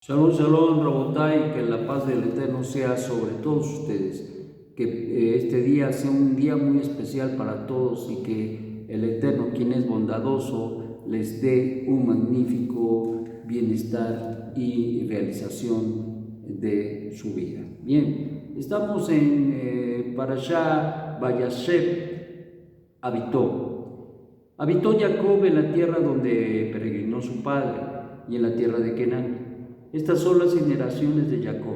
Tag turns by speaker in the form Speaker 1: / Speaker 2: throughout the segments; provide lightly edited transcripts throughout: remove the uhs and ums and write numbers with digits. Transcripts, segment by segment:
Speaker 1: Shalom, shalom, Rabotai, que la paz del Eterno sea sobre todos ustedes, que este día sea un día muy especial para todos y que el Eterno, quien es bondadoso, les dé un magnífico bienestar y realización de su vida. Bien, estamos en Parashá Vayashev, habitó Jacob en la tierra donde peregrinó su padre y en la tierra de Canaán. Estas son las generaciones de Jacob.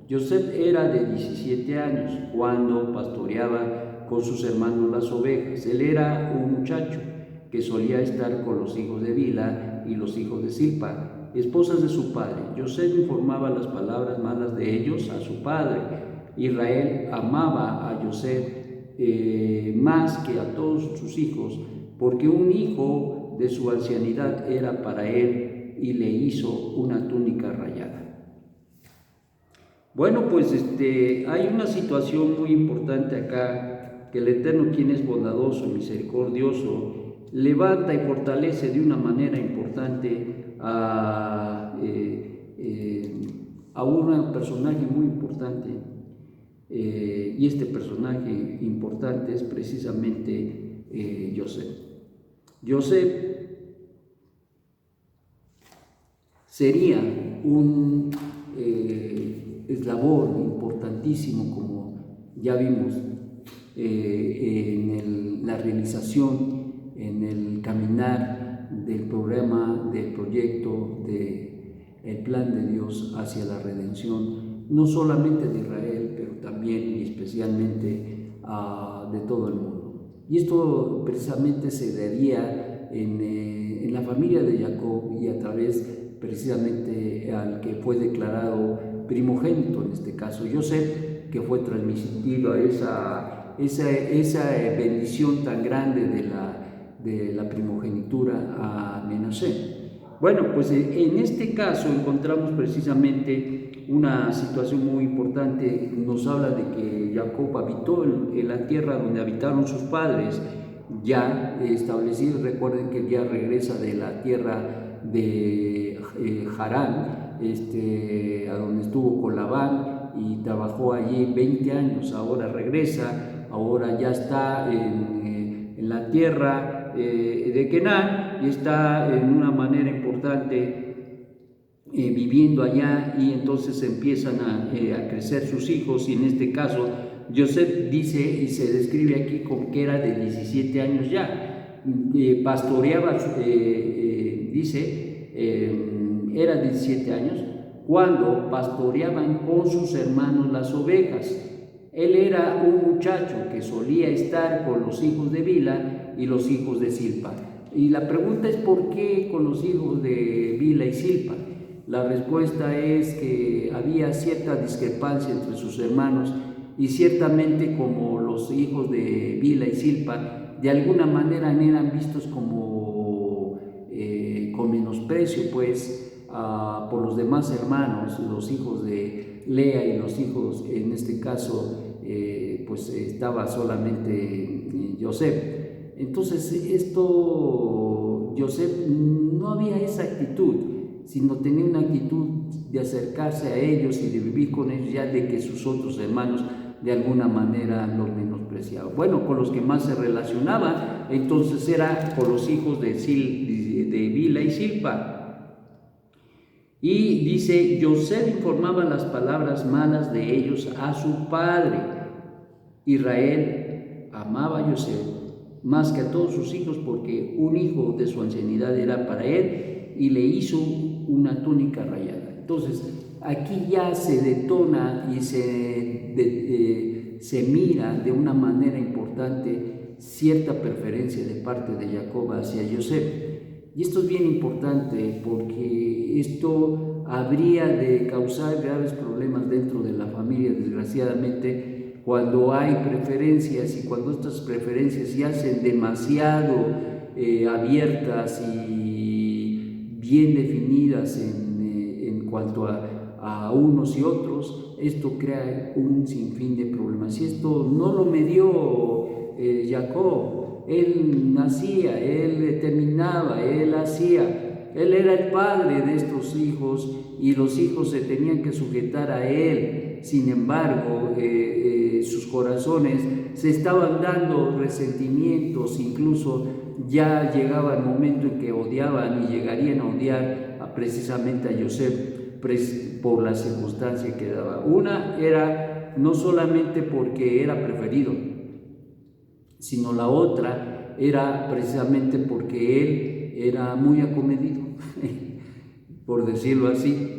Speaker 1: Joseph era de 17 años cuando pastoreaba con sus hermanos las ovejas. Él era un muchacho que solía estar con los hijos de Bila y los hijos de Silpa, esposas de su padre. Joseph informaba las palabras malas de ellos a su padre. Israel amaba a Joseph más que a todos sus hijos, porque un hijo de su ancianidad era para él y le hizo una túnica rayada. Bueno, pues hay una situación muy importante acá, que el Eterno, quien es bondadoso y misericordioso, levanta y fortalece de una manera importante a un personaje muy importante, y este personaje importante es precisamente Joseph. Joseph sería un eslabón importantísimo, como ya vimos, en la realización, en el caminar del programa, del proyecto, del plan de Dios hacia la redención, no solamente de Israel, pero también y especialmente de todo el mundo. Y esto precisamente se daría en la familia de Jacob y a través precisamente al que fue declarado primogénito, en este caso Joseph, que fue transmitido a esa bendición tan grande de la primogenitura a Menashe. Bueno, pues en este caso encontramos precisamente una situación muy importante. Nos habla de que Jacob habitó en la tierra donde habitaron sus padres, ya establecidos. Recuerden que ya regresa de la tierra de Harán, a donde estuvo con Labán y trabajó allí 20 años. Ahora regresa, ahora ya está en la tierra de Canaán y está en una manera importante viviendo allá, y entonces empiezan a crecer sus hijos, y en este caso Joseph dice y se describe aquí como que era de 17 años ya, pastoreaba, dice, era de 17 años cuando pastoreaban con sus hermanos las ovejas. Él era un muchacho que solía estar con los hijos de Bila y los hijos de Silpa. Y la pregunta es: ¿por qué con los hijos de Bila y Silpa? La respuesta es que había cierta discrepancia entre sus hermanos, y ciertamente como los hijos de Bila y Silpa de alguna manera eran vistos como con menosprecio, pues, por los demás hermanos, los hijos de Lea y los hijos, en este caso, pues estaba solamente Joseph. Entonces Joseph no había esa actitud, sino tenía una actitud de acercarse a ellos y de vivir con ellos, ya de que sus otros hermanos de alguna manera los menospreciaban. Bueno, con los que más se relacionaba entonces era con los hijos de Bila y Silpa. Y dice: Joseph informaba las palabras malas de ellos a su padre. Israel amaba a Joseph más que a todos sus hijos, porque un hijo de su ancianidad era para él y le hizo una túnica rayada. Entonces aquí ya se detona y se mira de una manera importante cierta preferencia de parte de Jacob hacia Joseph. Y esto es bien importante, porque esto habría de causar graves problemas dentro de la familia, desgraciadamente, cuando hay preferencias, y cuando estas preferencias se hacen demasiado abiertas y bien definidas en cuanto a unos y otros. Esto crea un sinfín de problemas, y esto no lo midió Jacob. Él nacía, él terminaba, él hacía Él era el padre de estos hijos y los hijos se tenían que sujetar a él. Sin embargo, sus corazones se estaban dando resentimientos, incluso ya llegaba el momento en que odiaban y llegarían a odiar precisamente a Yosef por la circunstancia que daba. Una era no solamente porque era preferido, sino la otra era precisamente porque él era muy acomedido, por decirlo así.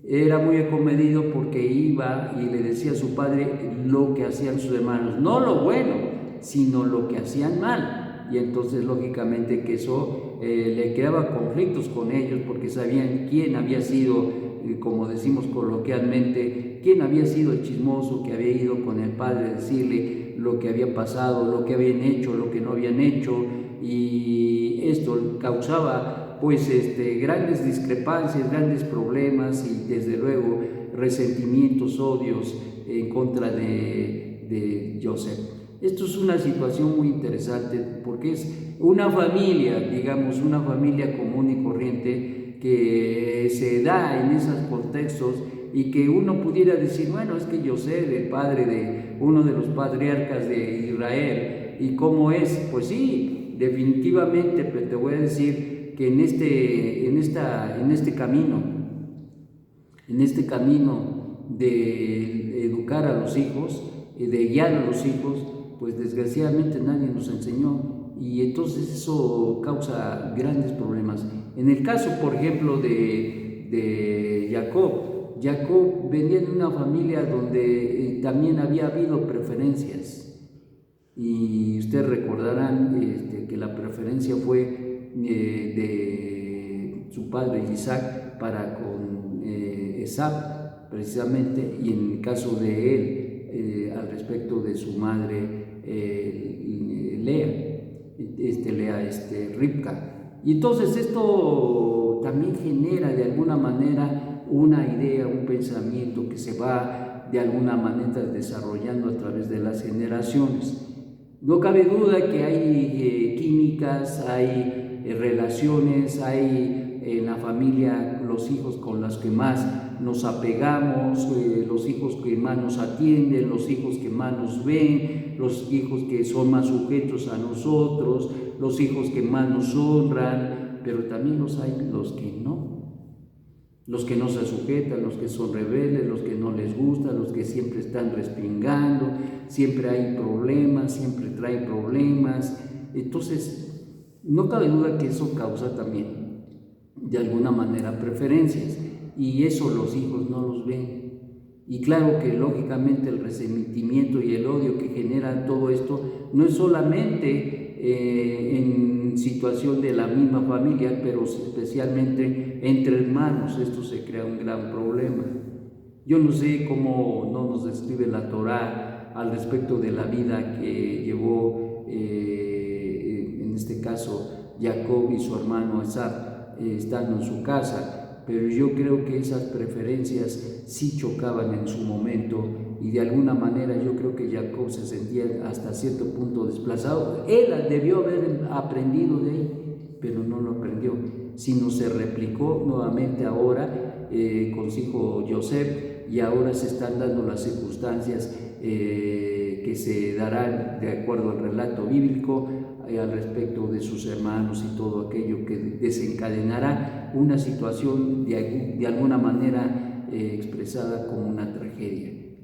Speaker 1: Era muy acomedido porque iba y le decía a su padre lo que hacían sus hermanos, no lo bueno, sino lo que hacían mal. Y entonces lógicamente que eso le creaba conflictos con ellos, porque sabían quién había sido, como decimos coloquialmente, quién había sido el chismoso que había ido con el padre a decirle lo que había pasado, lo que habían hecho, lo que no habían hecho, y esto causaba pues grandes discrepancias, grandes problemas y desde luego resentimientos, odios en contra de Joseph. Esto es una situación muy interesante porque es una familia, digamos, una familia común y corriente que se da en esos contextos y que uno pudiera decir, bueno, es que Joseph, el padre de uno de los patriarcas de Israel, ¿y cómo es? Pues sí, definitivamente, pero te voy a decir que en este camino de educar a los hijos, de guiar a los hijos, pues desgraciadamente nadie nos enseñó y entonces eso causa grandes problemas. En el caso, por ejemplo, de Jacob venía de una familia donde también había habido preferencias y ustedes recordarán que la preferencia fue de su padre Isaac para con Esab precisamente, y en el caso de él al respecto de su madre Ribka. Y entonces esto también genera de alguna manera una idea, un pensamiento que se va de alguna manera desarrollando a través de las generaciones. No cabe duda que hay químicas, hay relaciones, hay en la familia los hijos con los que más nos apegamos, los hijos que más nos atienden, los hijos que más nos ven, los hijos que son más sujetos a nosotros, los hijos que más nos honran, pero también hay los que no se sujetan, los que son rebeldes, los que no les gusta, los que siempre están respingando, siempre hay problemas, siempre traen problemas. Entonces, no cabe duda que eso causa también de alguna manera preferencias, y eso los hijos no los ven. Y claro que lógicamente el resentimiento y el odio que genera todo esto no es solamente en situación de la misma familia, pero especialmente entre hermanos. Esto se crea un gran problema. Yo no sé cómo no nos describe la Torá al respecto de la vida que llevó en este caso Jacob y su hermano Esab estando en su casa, pero yo creo que esas preferencias sí chocaban en su momento y de alguna manera yo creo que Jacob se sentía hasta cierto punto desplazado. Él debió haber aprendido de ahí, pero no lo aprendió, sino se replicó nuevamente ahora con su hijo Joseph, y ahora se están dando las circunstancias que se darán de acuerdo al relato bíblico al respecto de sus hermanos y todo aquello que desencadenará una situación de alguna manera expresada como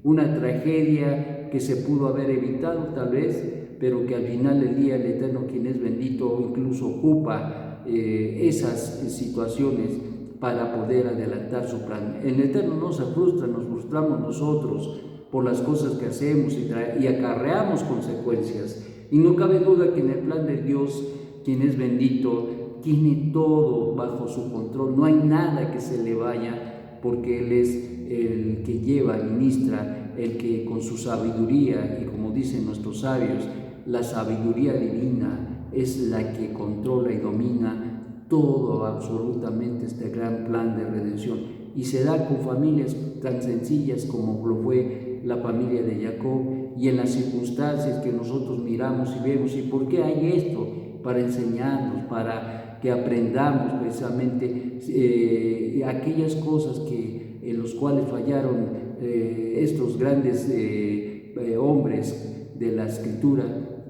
Speaker 1: una tragedia que se pudo haber evitado tal vez, pero que al final del día el Eterno, quien es bendito, incluso ocupa esas situaciones para poder adelantar su plan. El Eterno no se frustra, nos frustramos nosotros por las cosas que hacemos y acarreamos consecuencias. Y no cabe duda que en el plan de Dios, quien es bendito, tiene todo bajo su control. No hay nada que se le vaya, porque Él es el que lleva, ministra, el que con su sabiduría, y como dicen nuestros sabios, la sabiduría divina es la que controla y domina todo, absolutamente, este gran plan de redención. Y se da con familias tan sencillas como lo fue la familia de Jacob, y en las circunstancias que nosotros miramos y vemos. ¿Y por qué hay esto? Para enseñarnos, para que aprendamos precisamente aquellas cosas en los cuales fallaron estos grandes hombres de la Escritura,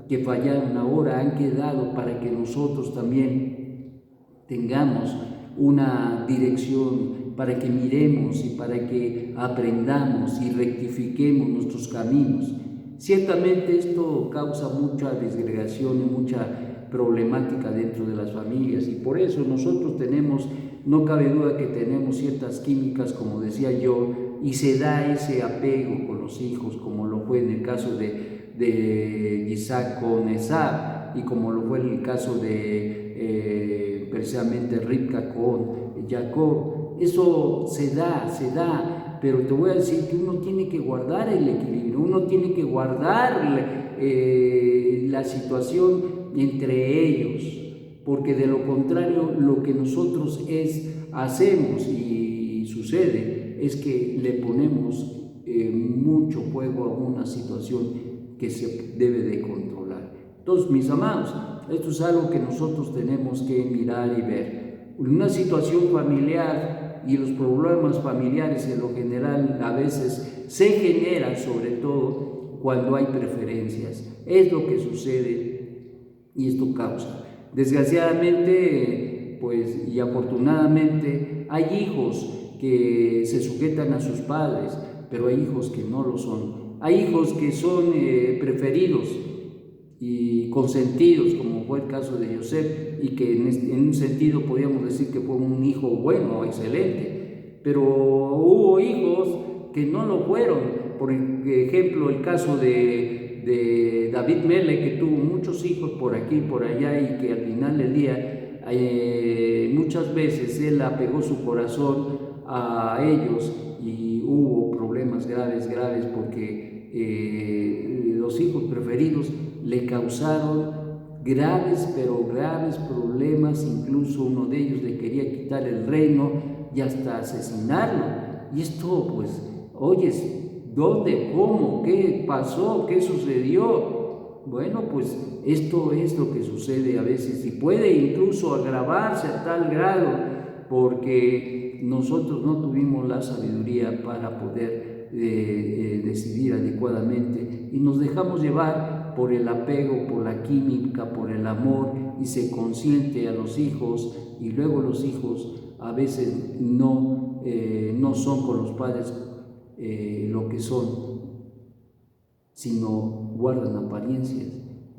Speaker 1: que fallaron ahora, han quedado para que nosotros también tengamos una dirección, para que miremos y para que aprendamos y rectifiquemos nuestros caminos. Ciertamente esto causa mucha desgregación y mucha problemática dentro de las familias, y por eso nosotros tenemos, no cabe duda que tenemos ciertas químicas, como decía yo, y se da ese apego con los hijos, como lo fue en el caso de Isaac con Esab, y como lo fue en el caso de precisamente Ribca con Jacob. Eso se da, pero te voy a decir que uno tiene que guardar el equilibrio, uno tiene que guardar la situación entre ellos, porque de lo contrario lo que nosotros hacemos y sucede es que le ponemos mucho fuego a una situación que se debe de controlar. Entonces, mis amados, esto es algo que nosotros tenemos que mirar y ver. Una situación familiar y los problemas familiares en lo general a veces se generan sobre todo cuando hay preferencias. Es lo que sucede y esto causa. Desgraciadamente, pues, y afortunadamente, hay hijos que se sujetan a sus padres, pero hay hijos que no lo son. Hay hijos que son preferidos y consentidos, como fue el caso de José, y que en un sentido podríamos decir que fue un hijo bueno, excelente, pero hubo hijos que no lo fueron. Por ejemplo, el caso de David Mele, que tuvo muchos hijos por aquí y por allá, y que al final del día muchas veces él apegó su corazón a ellos, y hubo problemas graves porque los hijos preferidos le causaron graves, pero graves problemas. Incluso uno de ellos le quería quitar el reino y hasta asesinarlo. Y esto, pues, oyes, ¿dónde? ¿Cómo? ¿Qué pasó? ¿Qué sucedió? Bueno, pues esto es lo que sucede a veces, y puede incluso agravarse a tal grado porque nosotros no tuvimos la sabiduría para poder decidir adecuadamente, y nos dejamos llevar por el apego, por la química, por el amor, y se consiente a los hijos, y luego los hijos a veces no son con los padres lo que son, sino guardan apariencias,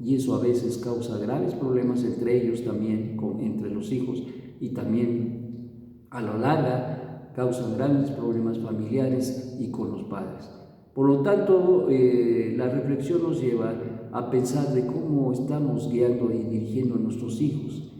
Speaker 1: y eso a veces causa graves problemas entre ellos también, entre los hijos, y también a la larga causan grandes problemas familiares y con los padres. Por lo tanto, la reflexión nos lleva a pensar de cómo estamos guiando y dirigiendo a nuestros hijos.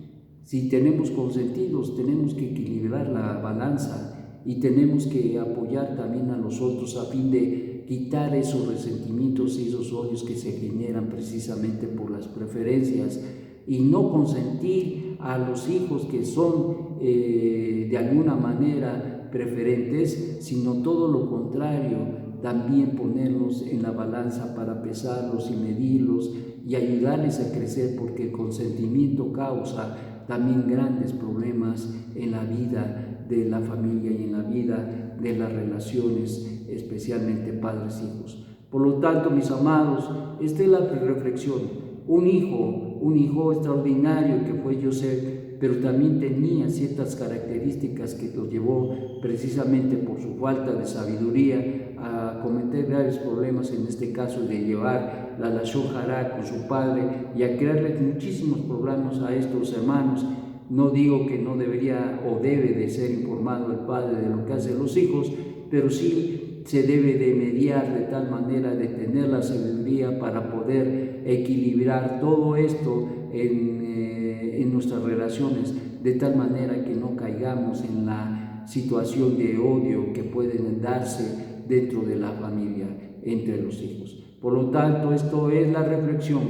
Speaker 1: Si tenemos consentidos, tenemos que equilibrar la balanza y tenemos que apoyar también a los otros a fin de quitar esos resentimientos y esos odios que se generan precisamente por las preferencias, y no consentir a los hijos que son de alguna manera preferentes, sino todo lo contrario, también ponerlos en la balanza para pesarlos y medirlos y ayudarles a crecer, porque el consentimiento causa también grandes problemas en la vida de la familia y en la vida de las relaciones, especialmente padres-hijos. Por lo tanto, mis amados, esta es la reflexión. Un hijo extraordinario que fue José, pero también tenía ciertas características que lo llevó precisamente por su falta de sabiduría a cometer graves problemas, en este caso de llevar la lashon hará con su padre y a crearle muchísimos problemas a estos hermanos. No digo que no debería o debe de ser informado el padre de lo que hacen los hijos, pero sí se debe de mediar de tal manera de tener la sabiduría para poder equilibrar todo esto en nuestras relaciones, de tal manera que no caigamos en la situación de odio que pueden darse dentro de la familia entre los hijos. Por lo tanto, esto es la reflexión.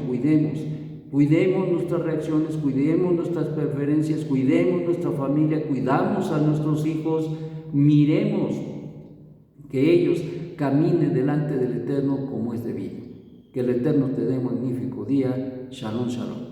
Speaker 1: Cuidemos nuestras reacciones, cuidemos nuestras preferencias, cuidemos nuestra familia, cuidamos a nuestros hijos, miremos que ellos caminen delante del Eterno como es debido. Que el Eterno te dé un magnífico día. Shalom, shalom.